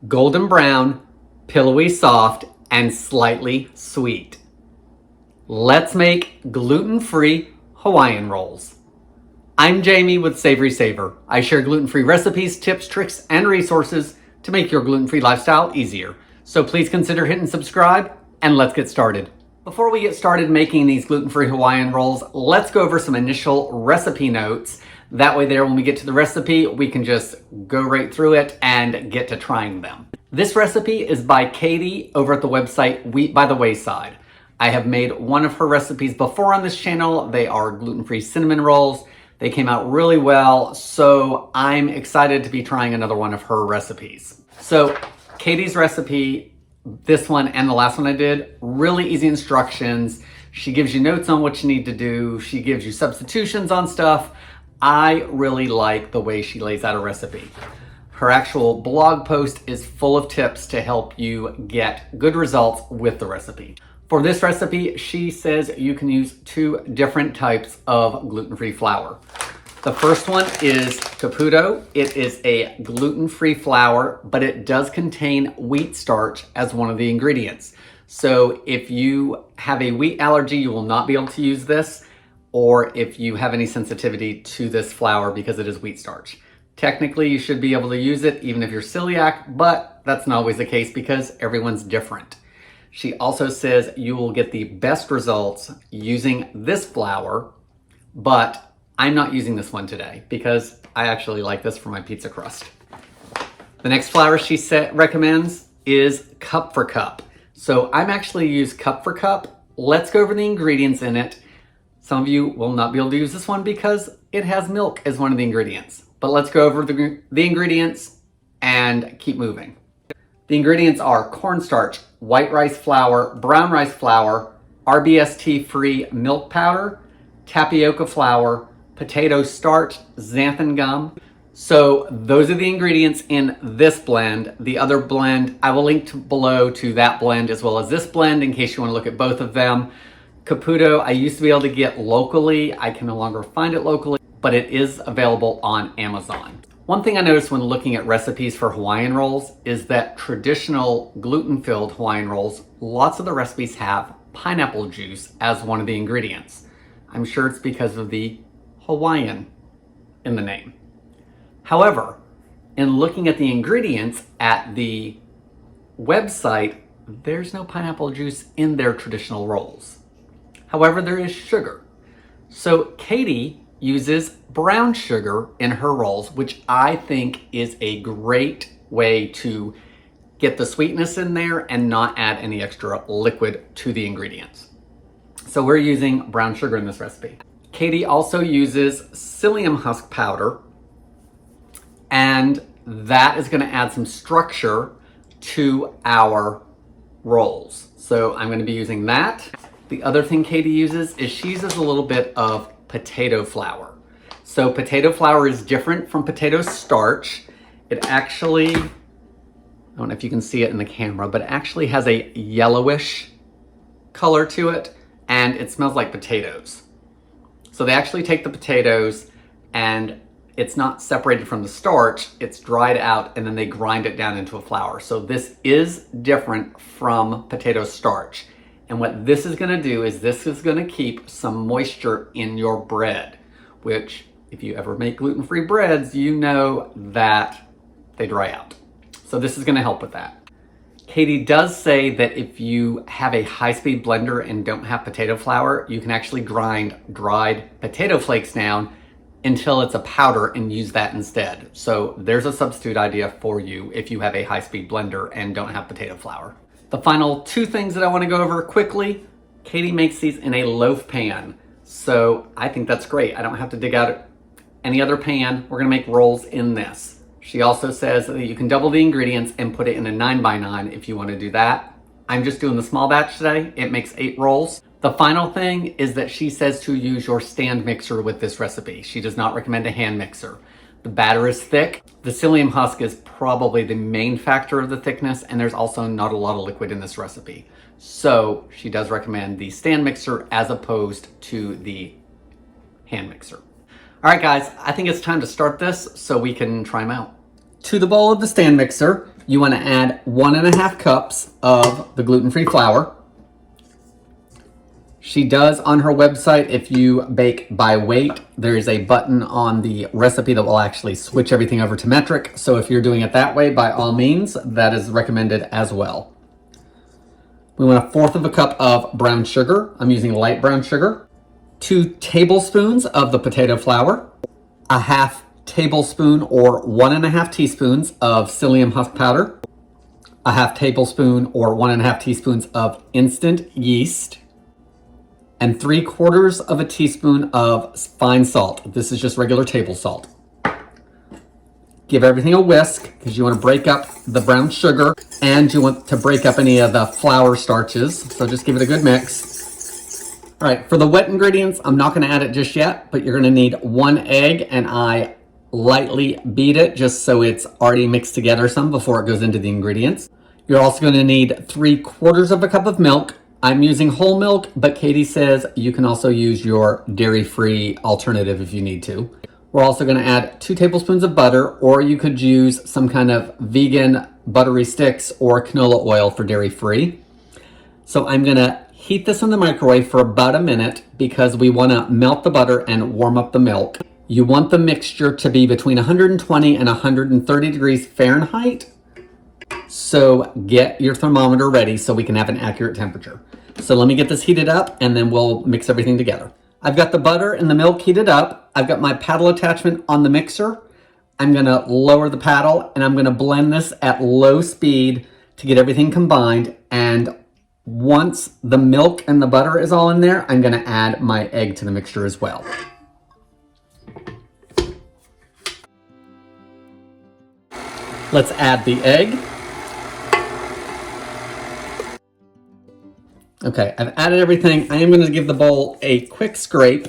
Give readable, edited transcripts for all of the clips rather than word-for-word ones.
golden brown, pillowy soft, and slightly sweet. Let's make gluten-free Hawaiian rolls. I'm Jamie with Savorysaver. I share gluten-free recipes, tips, tricks, and resources to make your gluten-free lifestyle easier. So please consider hitting subscribe, and let's get started. Before we get started making these gluten-free Hawaiian rolls, let's go over some initial recipe notes. That way there, when we get to the recipe, we can just go right through it and get to trying them. This recipe is by Katie over at the website Wheat by the Wayside. I have made one of her recipes before on this channel. They are gluten-free cinnamon rolls. They came out really well, so I'm excited to be trying another one of her recipes. So Katie's recipe, this one and the last one I did, really easy instructions. She gives you notes on what you need to do. She gives you substitutions on stuff. I really like the way she lays out a recipe. Her actual blog post is full of tips to help you get good results with the recipe. For this recipe, she says you can use 2 different types of gluten-free flour. The first one is Caputo. It is a gluten-free flour, but it does contain wheat starch as one of the ingredients. So if you have a wheat allergy, you will not be able to use this, or if you have any sensitivity to this flour because it is wheat starch. Technically, you should be able to use it even if you're celiac, but that's not always the case because everyone's different. She also says you will get the best results using this flour, but I'm not using this one today because I actually like this for my pizza crust. The next flour she recommends is Cup4Cup. So I'm actually use Cup4Cup. Let's go over the ingredients in it. Some of you will not be able to use this one because it has milk as one of the ingredients. But let's go over the ingredients and keep moving. The ingredients are cornstarch, white rice flour, brown rice flour, RBST-free milk powder, tapioca flour, potato starch, xanthan gum. So those are the ingredients in this blend. The other blend, I will link below to that blend as well as this blend in case you want to look at both of them. Caputo, I used to be able to get locally. I can no longer find it locally, but it is available on Amazon. One thing I noticed when looking at recipes for Hawaiian rolls is that traditional gluten-filled Hawaiian rolls, lots of the recipes have pineapple juice as one of the ingredients. I'm sure it's because of the Hawaiian in the name. However, in looking at the ingredients at the website, there's no pineapple juice in their traditional rolls. However, there is sugar. So Katie uses brown sugar in her rolls, which I think is a great way to get the sweetness in there and not add any extra liquid to the ingredients. So we're using brown sugar in this recipe. Katie also uses psyllium husk powder, and that is going to add some structure to our rolls. So I'm going to be using that. The other thing Katie uses is she uses a little bit of potato flour. So potato flour is different from potato starch. It actually, I don't know if you can see it in the camera, but it actually has a yellowish color to it and it smells like potatoes. So they actually take the potatoes and it's not separated from the starch, it's dried out and then they grind it down into a flour. So this is different from potato starch. And what this is going to do is this is going to keep some moisture in your bread, which if you ever make gluten-free breads, you know that they dry out. So this is going to help with that. Katie does say that if you have a high-speed blender and don't have potato flour, you can actually grind dried potato flakes down until it's a powder and use that instead. So there's a substitute idea for you if you have a high-speed blender and don't have potato flour. The final 2 things that I want to go over quickly, Katie makes these in a loaf pan. So I think that's great. I don't have to dig out any other pan. We're going to make rolls in this. She also says that you can double the ingredients and put it in a 9x9 if you want to do that. I'm just doing the small batch today. It makes 8 rolls. The final thing is that she says to use your stand mixer with this recipe. She does not recommend a hand mixer. The batter is thick. The psyllium husk is probably the main factor of the thickness, and there's also not a lot of liquid in this recipe. So she does recommend the stand mixer as opposed to the hand mixer. All right, guys, I think it's time to start this so we can try them out. To the bowl of the stand mixer, you want to add 1.5 cups of the gluten-free flour. She does on her website, if you bake by weight, there is a button on the recipe that will actually switch everything over to metric. So if you're doing it that way, by all means, that is recommended as well. We want 1/4 cup of brown sugar. I'm using light brown sugar. 2 tablespoons of the potato flour. 1/2 tablespoon or 1.5 teaspoons of psyllium husk powder. 1/2 tablespoon or 1.5 teaspoons of instant yeast. And 3/4 of a teaspoon of fine salt. This is just regular table salt. Give everything a whisk because you want to break up the brown sugar and you want to break up any of the flour starches. So just give it a good mix. All right, for the wet ingredients, I'm not going to add it just yet, but you're going to need 1 egg, and I lightly beat it just so it's already mixed together some before it goes into the ingredients. You're also going to need 3/4 cup of milk. I'm using whole milk, but Katie says you can also use your dairy-free alternative if you need to. We're also going to add 2 tablespoons of butter, or you could use some kind of vegan buttery sticks or canola oil for dairy-free. So I'm going to heat this in the microwave for about a minute because we want to melt the butter and warm up the milk. You want the mixture to be between 120 and 130 degrees Fahrenheit. So get your thermometer ready so we can have an accurate temperature. So let me get this heated up and then we'll mix everything together. I've got the butter and the milk heated up. I've got my paddle attachment on the mixer. I'm gonna lower the paddle and I'm gonna blend this at low speed to get everything combined. And once the milk and the butter is all in there, I'm gonna add my egg to the mixture as well. Let's add the egg. Okay, I've added everything. I am going to give the bowl a quick scrape.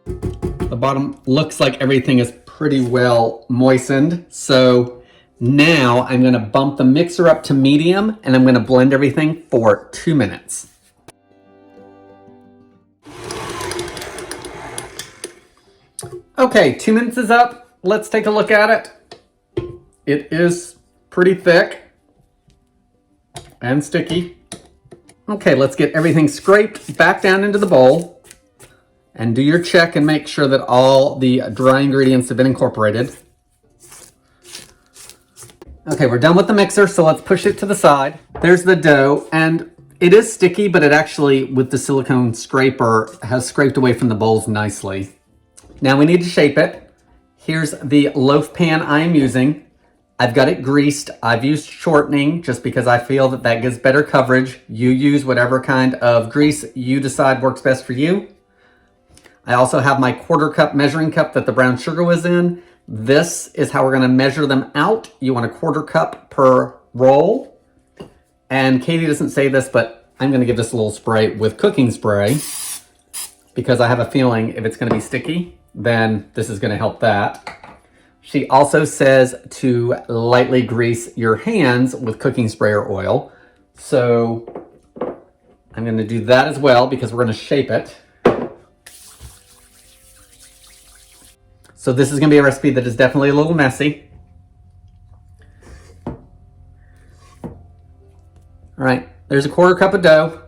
The bottom looks like everything is pretty well moistened. So now I'm going to bump the mixer up to medium and I'm going to blend everything for 2 minutes. Okay, 2 minutes is up. Let's take a look at it. It is pretty thick and sticky. Okay, let's get everything scraped back down into the bowl and do your check and make sure that all the dry ingredients have been incorporated. Okay, we're done with the mixer, so let's push it to the side. There's the dough, and it is sticky, but it actually, with the silicone scraper, has scraped away from the bowls nicely. Now we need to shape it. Here's the loaf pan I am using. I've got it greased. I've used shortening just because I feel that that gives better coverage. You use whatever kind of grease you decide works best for you. I also have my 1/4 cup measuring cup that the brown sugar was in. This is how we're gonna measure them out. You want 1/4 cup per roll. And Katie doesn't say this, but I'm gonna give this a little spray with cooking spray because I have a feeling if it's gonna be sticky, then this is gonna help that. She also says to lightly grease your hands with cooking spray or oil. So I'm going to do that as well because we're going to shape it. So this is going to be a recipe that is definitely a little messy. All right, there's 1/4 cup of dough.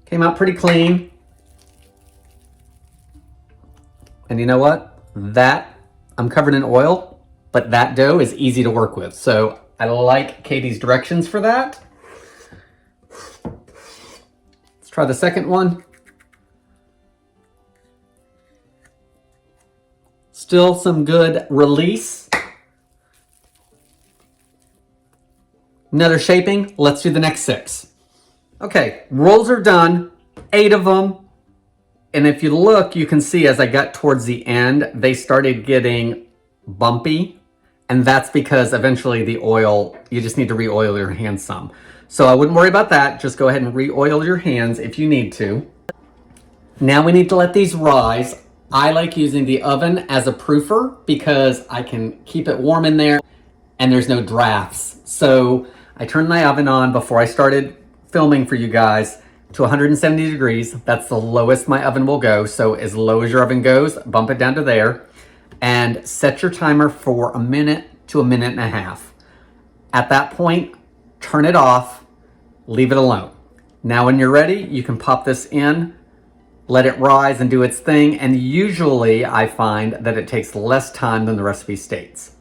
Came out pretty clean. And you know what? That, I'm covered in oil, but that dough is easy to work with. So I like Katie's directions for that. Let's try the second one. Still some good release. Another shaping. Let's do the next 6. Okay, rolls are done, 8 of them. And if you look, you can see as I got towards the end, they started getting bumpy. And that's because eventually the oil, you just need to re-oil your hands some. So I wouldn't worry about that. Just go ahead and re-oil your hands if you need to. Now we need to let these rise. I like using the oven as a proofer because I can keep it warm in there and there's no drafts. So I turned my oven on before I started filming for you guys to 170 degrees. That's the lowest my oven will go. So as low as your oven goes, bump it down to there. and set your timer for 1 to 1.5 minutes. At that point, turn it off, leave it alone. Now when you're ready, you can pop this in, let it rise and do its thing, and usually I find that it takes less time than the recipe states.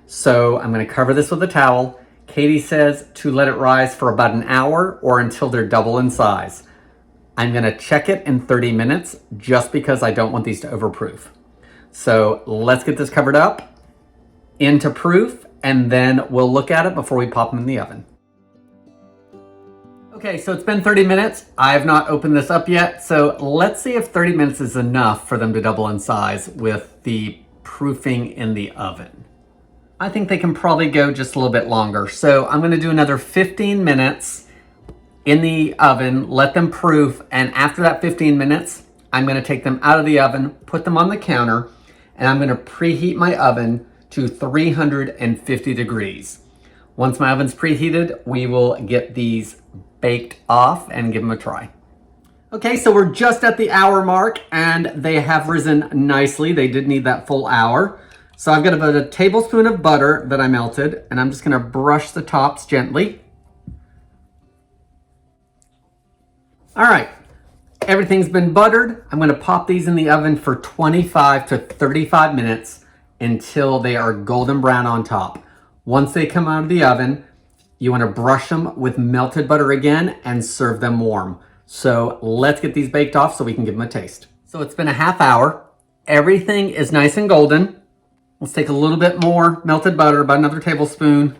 So I'm going to cover this with a towel. Katie says to let it rise for about an hour or until they're double in size. I'm going to check it in 30 minutes just because I don't want these to overproof. So let's get this covered up into proof, and then we'll look at it before we pop them in the oven. Okay, so it's been 30 minutes. I have not opened this up yet. So let's see if 30 minutes is enough for them to double in size with the proofing in the oven. I think they can probably go just a little bit longer. So I'm gonna do another 15 minutes in the oven, let them proof. And after that 15 minutes, I'm gonna take them out of the oven, put them on the counter, and I'm gonna preheat my oven to 350 degrees. Once my oven's preheated, we will get these baked off and give them a try. Okay, so we're just at the hour mark and they have risen nicely. They did need that full hour. So I've got about a tablespoon of butter that I melted, and I'm just gonna brush the tops gently. All right, everything's been buttered. I'm gonna pop these in the oven for 25 to 35 minutes until they are golden brown on top. Once they come out of the oven, you want to brush them with melted butter again and serve them warm. So let's get these baked off so we can give them a taste. So it's been a half hour. Everything is nice and golden. Let's take a little bit more melted butter, about another tablespoon.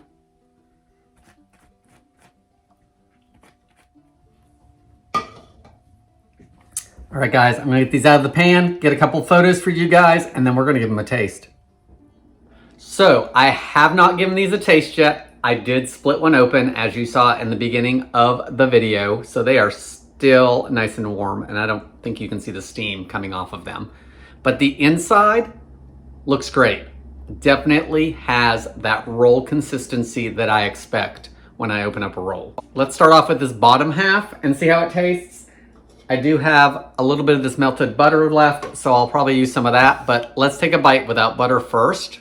All right, guys, I'm gonna get these out of the pan, get a couple photos for you guys, and then we're gonna give them a taste. So I have not given these a taste yet. I did split one open, as you saw in the beginning of the video. So they are still nice and warm, and I don't think you can see the steam coming off of them. But the inside looks great. Definitely has that roll consistency that I expect when I open up a roll. Let's start off with this bottom half and see how it tastes. I do have a little bit of this melted butter left, so I'll probably use some of that, but let's take a bite without butter first.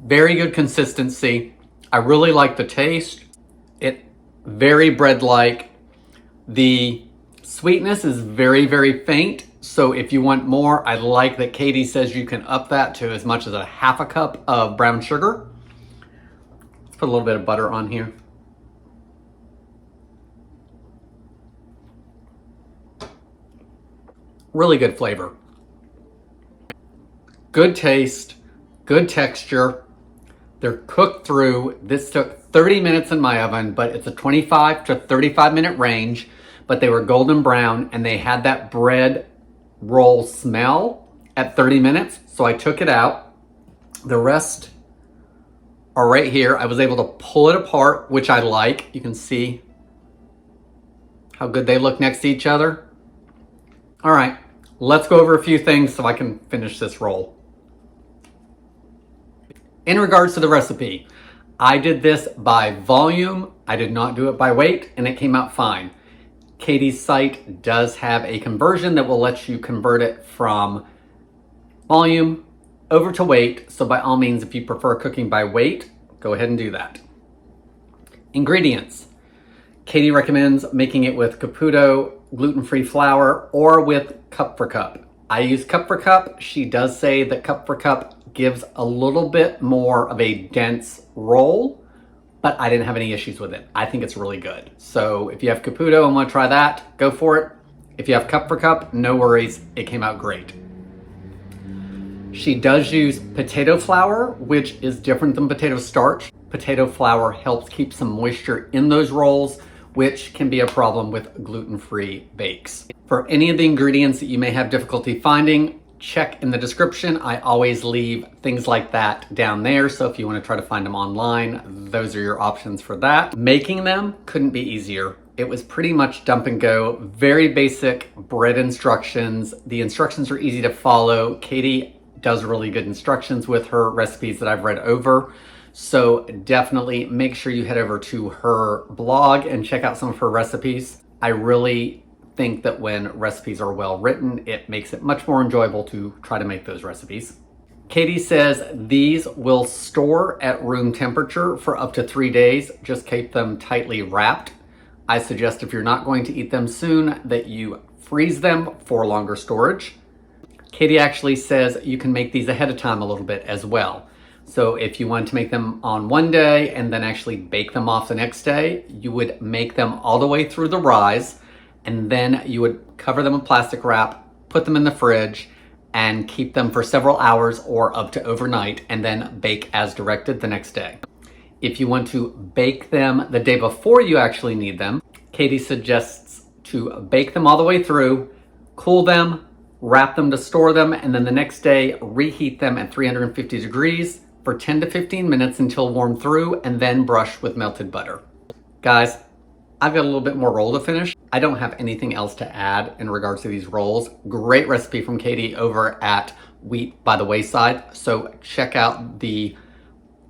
Very good consistency. I really like the taste. It very bread-like. The sweetness is very, very faint. So if you want more, I like that Katie says you can up that to as much as a half a cup of brown sugar. Let's put a little bit of butter on here. Really good flavor. Good taste, good texture. They're cooked through. This took 30 minutes in my oven, but it's a 25 to 35 minute range, but they were golden brown and they had that bread roll smell at 30 minutes. So I took it out. The rest are right here. I was able to pull it apart, which I like. You can see how good they look next to each other. All right, let's go over a few things so I can finish this roll. In regards to the recipe, I did this by volume. I did not do it by weight, and it came out fine. Katie's site does have a conversion that will let you convert it from volume over to weight. So by all means, if you prefer cooking by weight, go ahead and do that. Ingredients. Katie recommends making it with Caputo gluten-free flour or with Cup4Cup. I use Cup4Cup. She does say that Cup4Cup gives a little bit more of a dense roll, but I didn't have any issues with it. I think it's really good. So if you have Caputo and want to try that, go for it. If you have Cup4Cup, no worries. It came out great. She does use potato flour, which is different than potato starch. Potato flour helps keep some moisture in those rolls, which can be a problem with gluten-free bakes. For any of the ingredients that you may have difficulty finding, check in the description. I always leave things like that down there. So if you want to try to find them online, those are your options for that. Making them couldn't be easier. It was pretty much dump and go, very basic bread instructions. The instructions are easy to follow. Katie does really good instructions with her recipes that I've read over. So definitely make sure you head over to her blog and check out some of her recipes. I really think that when recipes are well written, it makes it much more enjoyable to try to make those recipes. Katie says these will store at room temperature for up to 3 days. Just keep them tightly wrapped. I suggest if you're not going to eat them soon that you freeze them for longer storage. Katie actually says you can make these ahead of time a little bit as well. So if you want to make them on one day and then actually bake them off the next day, you would make them all the way through the rise, and then you would cover them with plastic wrap, put them in the fridge, and keep them for several hours or up to overnight, and then bake as directed the next day. If you want to bake them the day before you actually need them, Katie suggests to bake them all the way through, cool them, wrap them to store them, and then the next day reheat them at 350 degrees for 10 to 15 minutes until warm through, and then brush with melted butter. Guys, I've got a little bit more roll to finish. I don't have anything else to add in regards to these rolls. Great recipe from Katie over at Wheat by the Wayside. So check out the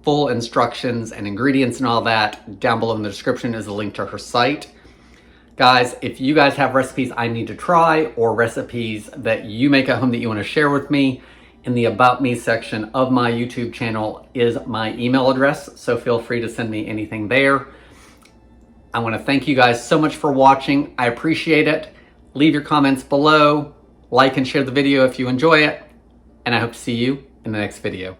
full instructions and ingredients and all that. Down below in the description is a link to her site. Guys, if you guys have recipes I need to try or recipes that you make at home that you want to share with me, in the About Me section of my YouTube channel is my email address, so feel free to send me anything there. I want to thank you guys so much for watching. I appreciate it. Leave your comments below, like and share the video if you enjoy it, and I hope to see you in the next video.